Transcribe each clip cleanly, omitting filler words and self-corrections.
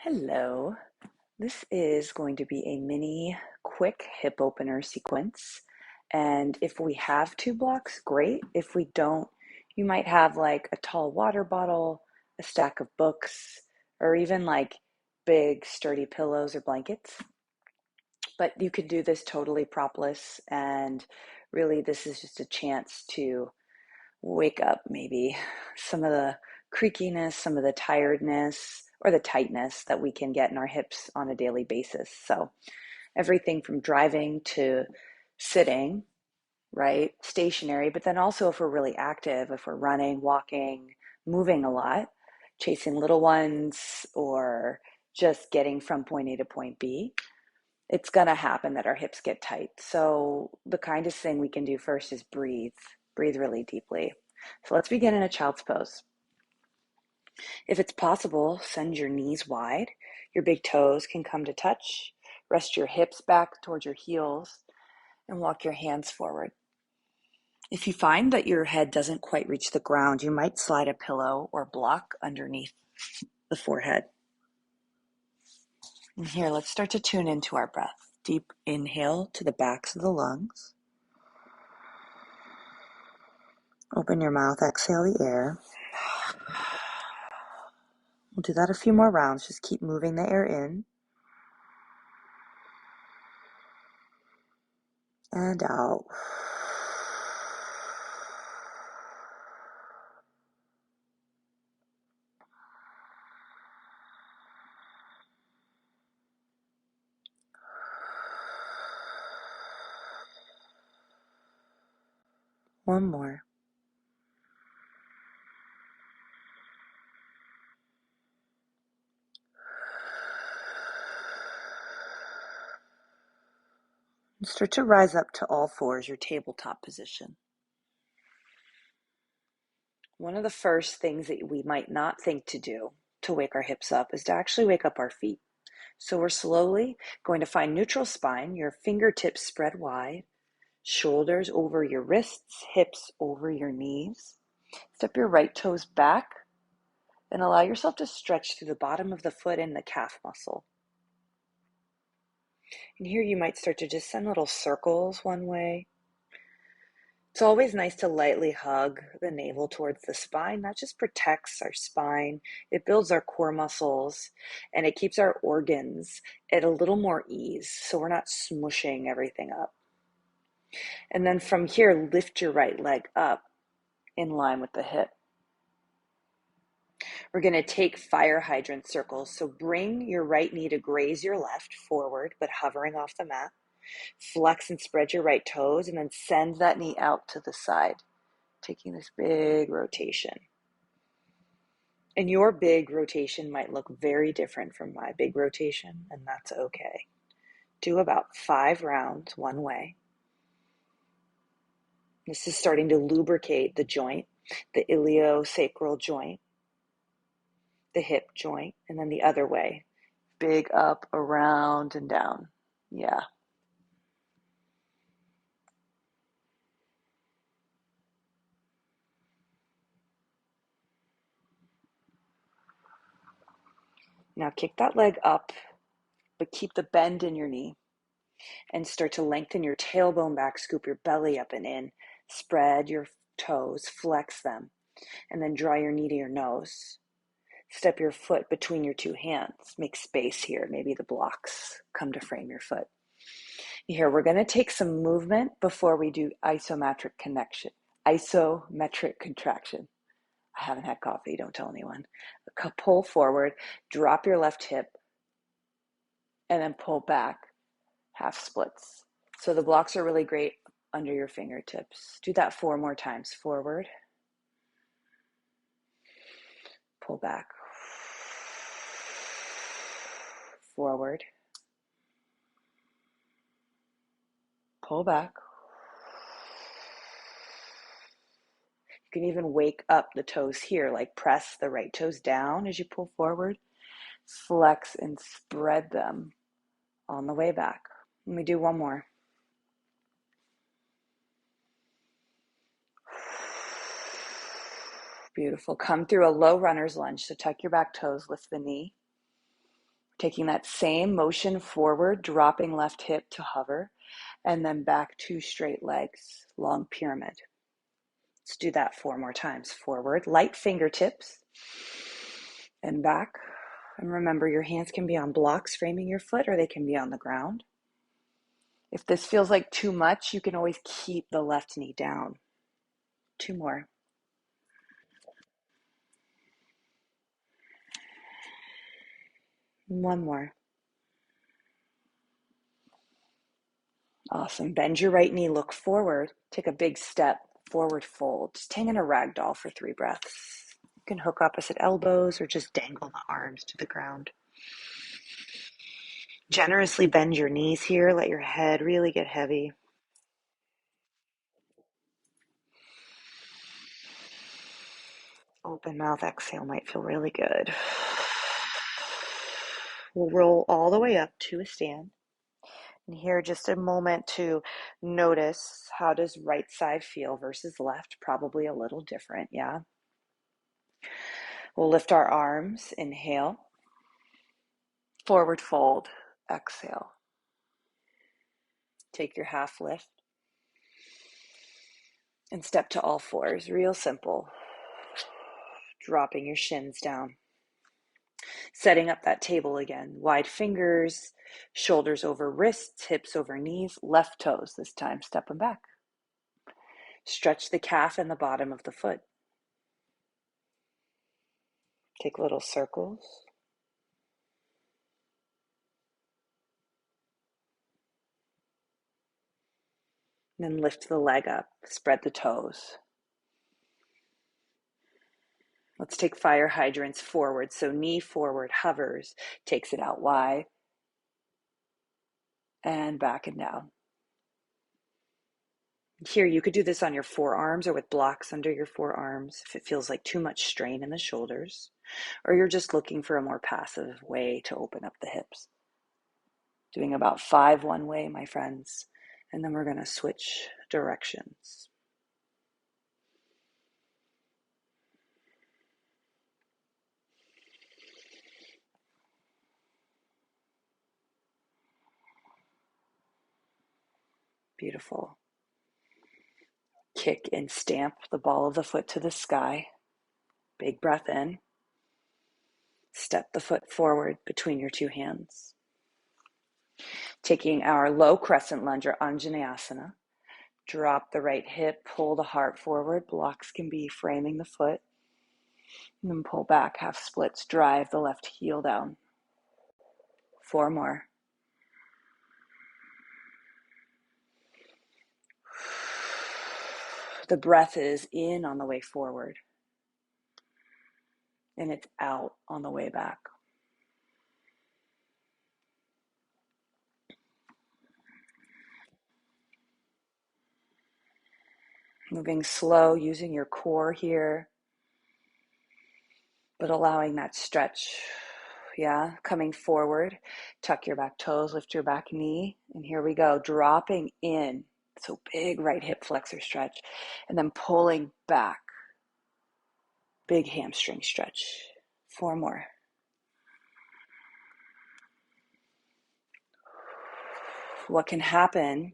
Hello. This is going to be a mini quick hip opener sequence. And if we have two blocks, great. If we don't, you might have like a tall water bottle, a stack of books, or even like big sturdy pillows or blankets. But you could do this totally propless. And really, this is just a chance to wake up maybe some of the creakiness, some of the tiredness, or the tightness that we can get in our hips on a daily basis. So, everything from driving to sitting, right? Stationary, but then also if we're really active, if we're running, walking, moving a lot, chasing little ones, or just getting from point A to point B, it's going to happen that our hips get tight. So, the kindest thing we can do first is breathe. Breathe really deeply. So, let's begin in a child's pose. If it's possible, send your knees wide. Your big toes can come to touch. Rest your hips back towards your heels and walk your hands forward. If you find that your head doesn't quite reach the ground, you might slide a pillow or block underneath the forehead. And here, let's start to tune into our breath. Deep inhale to the backs of the lungs. Open your mouth, exhale the air. We'll do that a few more rounds. Just keep moving the air in and out. One more. And start to rise up to all fours, your tabletop position. One of the first things that we might not think to do to wake our hips up is to actually wake up our feet. So we're slowly going to find neutral spine, your fingertips spread wide, shoulders over your wrists, hips over your knees. Step your right toes back and allow yourself to stretch through the bottom of the foot and the calf muscle. And here you might start to just send little circles one way. It's always nice to lightly hug the navel towards the spine. That just protects our spine. It builds our core muscles and it keeps our organs at a little more ease so we're not smushing everything up. And then from here, lift your right leg up in line with the hip. We're going to take fire hydrant circles. So bring your right knee to graze your left forward, but hovering off the mat. Flex and spread your right toes and then send that knee out to the side, taking this big rotation. And your big rotation might look very different from my big rotation, and that's okay. Do about 5 rounds one way. This is starting to lubricate the joint, the iliosacral joint, the hip joint, and then the other way. Big up, around, and down. Yeah. Now kick that leg up, but keep the bend in your knee. And start to lengthen your tailbone back, scoop your belly up and in. Spread your toes, flex them, and then draw your knee to your nose. Step your foot between your two hands. Make space here. Maybe the blocks come to frame your foot. Here, we're going to take some movement before we do isometric contraction. I haven't had coffee, don't tell anyone. Pull forward, drop your left hip, and then pull back, half splits. So the blocks are really great under your fingertips. Do that 4 more times. Forward, pull back, forward, pull back. You can even wake up the toes here, like press the right toes down as you pull forward, flex and spread them on the way back. Let me do one more. Beautiful. Come through a low runner's lunge. So tuck your back toes, lift the knee, Taking that same motion forward, dropping left hip to hover, and then back 2 straight legs, long pyramid. Let's do that 4 more times. Forward, light fingertips, and back. And remember, your hands can be on blocks framing your foot, or they can be on the ground. If this feels like too much, you can always keep the left knee down. 2 more. One more. Awesome. Bend your right knee, look forward. Take a big step, forward fold. Just hang in a ragdoll for 3 breaths. You can hook opposite elbows or just dangle the arms to the ground. Generously bend your knees here. Let your head really get heavy. Open mouth exhale might feel really good. We'll roll all the way up to a stand. And here, just a moment to notice, how does right side feel versus left? Probably a little different, yeah? We'll lift our arms, inhale. Forward fold, exhale. Take your half lift and step to all fours, real simple. Dropping your shins down. Setting up that table again. Wide fingers, shoulders over wrists, hips over knees, left toes this time, step them back. Stretch the calf and the bottom of the foot. Take little circles. And then lift the leg up, spread the toes. Let's take fire hydrants forward. So knee forward, hovers, takes it out wide, and back and down. Here, you could do this on your forearms or with blocks under your forearms if it feels like too much strain in the shoulders, or you're just looking for a more passive way to open up the hips. Doing about 5 one way, my friends, and then we're going to switch directions. Beautiful. Kick and stamp the ball of the foot to the sky. Big breath in. Step the foot forward between your 2 hands. Taking our low crescent lunge or Anjaneyasana. Drop the right hip, pull the heart forward. Blocks can be framing the foot. And then pull back, half splits. Drive the left heel down. 4 more. The breath is in on the way forward, and it's out on the way back. Moving slow, using your core here, but allowing that stretch. Yeah, coming forward, tuck your back toes, lift your back knee, and here we go, dropping in. So big right hip flexor stretch, and then pulling back. Big hamstring stretch. 4 more. What can happen,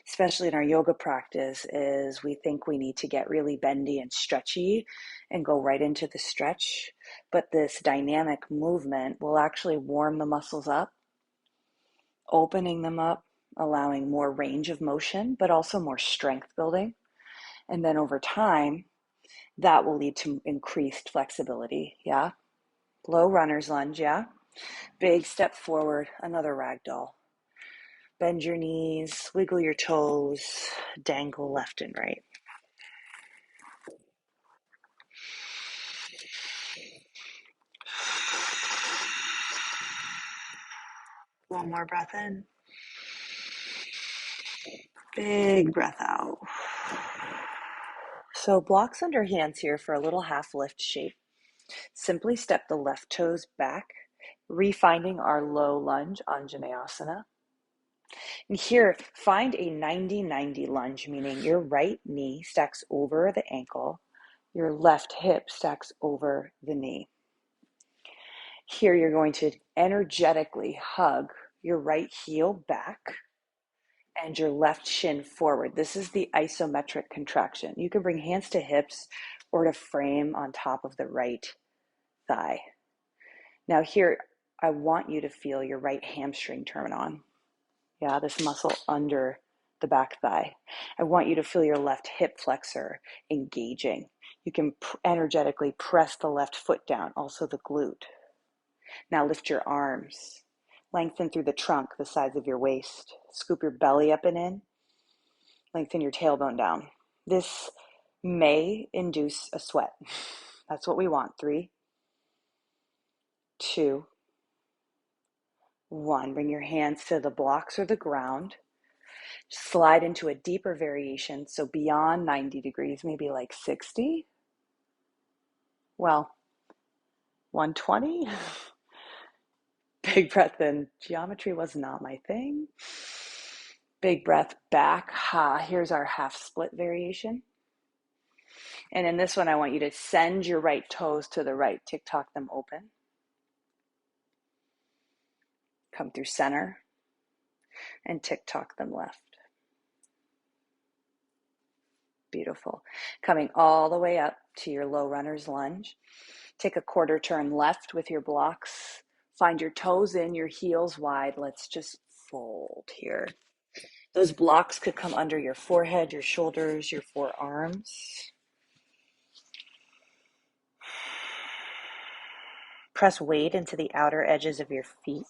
especially in our yoga practice, is we think we need to get really bendy and stretchy and go right into the stretch. But this dynamic movement will actually warm the muscles up, opening them up, allowing more range of motion, but also more strength building. And then over time, that will lead to increased flexibility. Yeah. Low runner's lunge. Yeah. Big step forward, another ragdoll. Bend your knees, wiggle your toes, dangle left and right. One more breath in. Big breath out. So blocks under hands here for a little half lift shape. Simply step the left toes back, refinding our low lunge, Anjaneyasana. And here, find a 90-90 lunge, meaning your right knee stacks over the ankle, your left hip stacks over the knee. Here you're going to energetically hug your right heel back and your left shin forward. This is the isometric contraction. You can bring hands to hips or to frame on top of the right thigh. Now here, I want you to feel your right hamstring turn on. Yeah, this muscle under the back thigh. I want you to feel your left hip flexor engaging. You can energetically press the left foot down, also the glute. Now lift your arms. Lengthen through the trunk, the sides of your waist. Scoop your belly up and in. Lengthen your tailbone down. This may induce a sweat. That's what we want. 3, 2, 1. Bring your hands to the blocks or the ground. Slide into a deeper variation, so beyond 90 degrees, maybe like 60. Well, 120. Big breath in. Geometry was not my thing. Big breath back. Here's our half split variation. And in this one, I want you to send your right toes to the right. Tick-tock them open. Come through center. And tick-tock them left. Beautiful. Coming all the way up to your low runner's lunge. Take a quarter turn left with your blocks. Find your toes in, your heels wide. Let's just fold here. Those blocks could come under your forehead, your shoulders, your forearms. Press weight into the outer edges of your feet.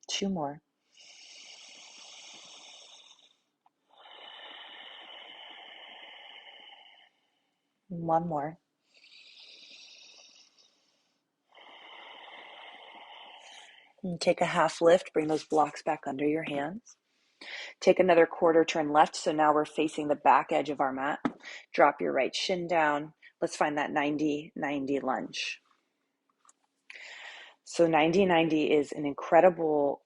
Two more. One more. And take a half lift, bring those blocks back under your hands. Take another quarter turn left, so now we're facing the back edge of our mat. Drop your right shin down. Let's find that 90-90 lunge. So 90-90 is an incredible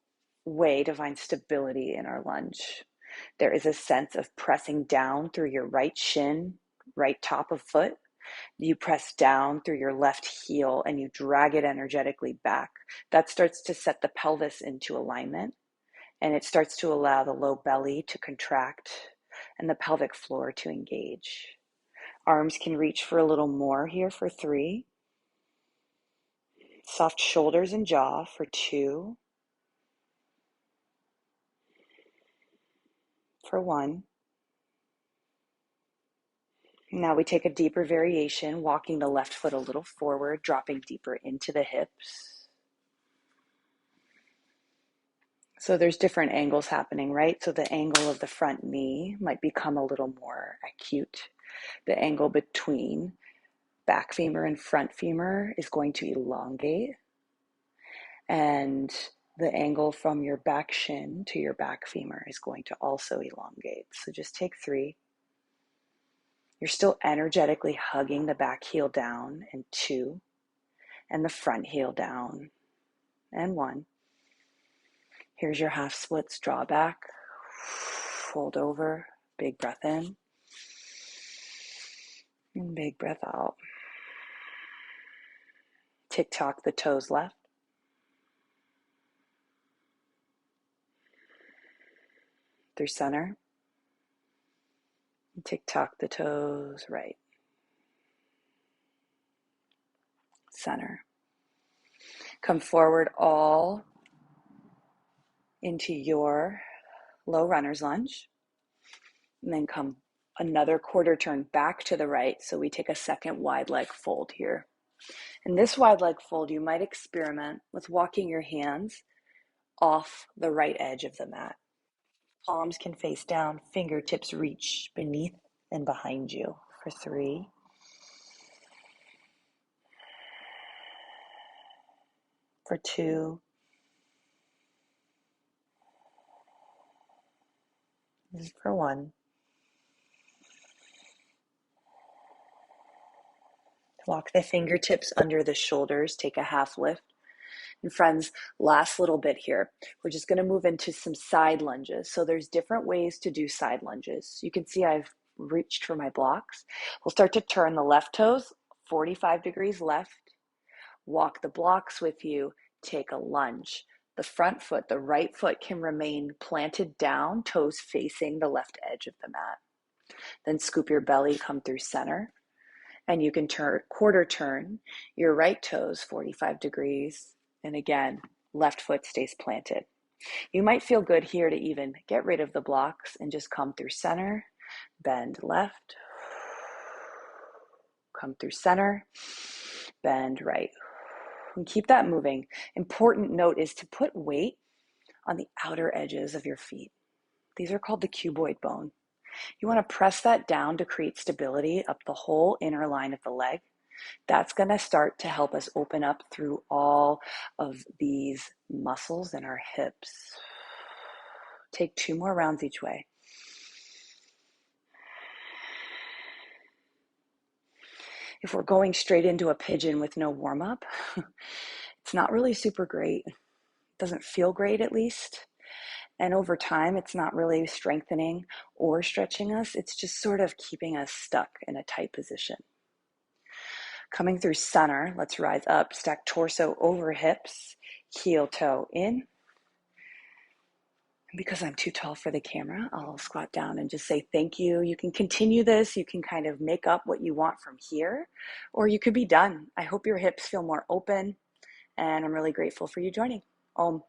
way to find stability in our lunge. There is a sense of pressing down through your right shin, right top of foot. You press down through your left heel and you drag it energetically back. That starts to set the pelvis into alignment, and it starts to allow the low belly to contract and the pelvic floor to engage. Arms can reach for a little more here for 3. Soft shoulders and jaw for 2. For 1. Now we take a deeper variation, walking the left foot a little forward, dropping deeper into the hips. So there's different angles happening, right? So the angle of the front knee might become a little more acute. The angle between back femur and front femur is going to elongate. And the angle from your back shin to your back femur is going to also elongate. So just take 3. You're still energetically hugging the back heel down, and 2, and the front heel down, and 1. Here's your half splits, draw back, fold over, big breath in, and big breath out. Tick-tock the toes left. Through center. Tick-tock the toes right. Center. Come forward all into your low runner's lunge. And then come another quarter turn back to the right. So we take a second wide leg fold here. In this wide leg fold, you might experiment with walking your hands off the right edge of the mat. Palms can face down, fingertips reach beneath and behind you for 3. For 2. This is for 1. Walk the fingertips under the shoulders, take a half lift. And friends, last little bit here. We're just going to move into some side lunges. So there's different ways to do side lunges. You can see I've reached for my blocks. We'll start to turn the left toes 45 degrees left, walk the blocks with you, take a lunge. The front foot, the right foot can remain planted down, toes facing the left edge of the mat. Then scoop your belly, come through center, and you can quarter turn your right toes 45 degrees. And again, left foot stays planted. You might feel good here to even get rid of the blocks and just come through center, bend left, come through center, bend right. And keep that moving. Important note is to put weight on the outer edges of your feet. These are called the cuboid bone. You want to press that down to create stability up the whole inner line of the leg. That's going to start to help us open up through all of these muscles in our hips. Take 2 more rounds each way. If we're going straight into a pigeon with no warm-up, it's not really super great. It doesn't feel great, at least. And over time, it's not really strengthening or stretching us. It's just sort of keeping us stuck in a tight position. Coming through center, let's rise up, stack torso over hips, heel toe in. And because I'm too tall for the camera, I'll squat down and just say thank you. You can continue this. You can kind of make up what you want from here, or you could be done. I hope your hips feel more open, and I'm really grateful for you joining. Om.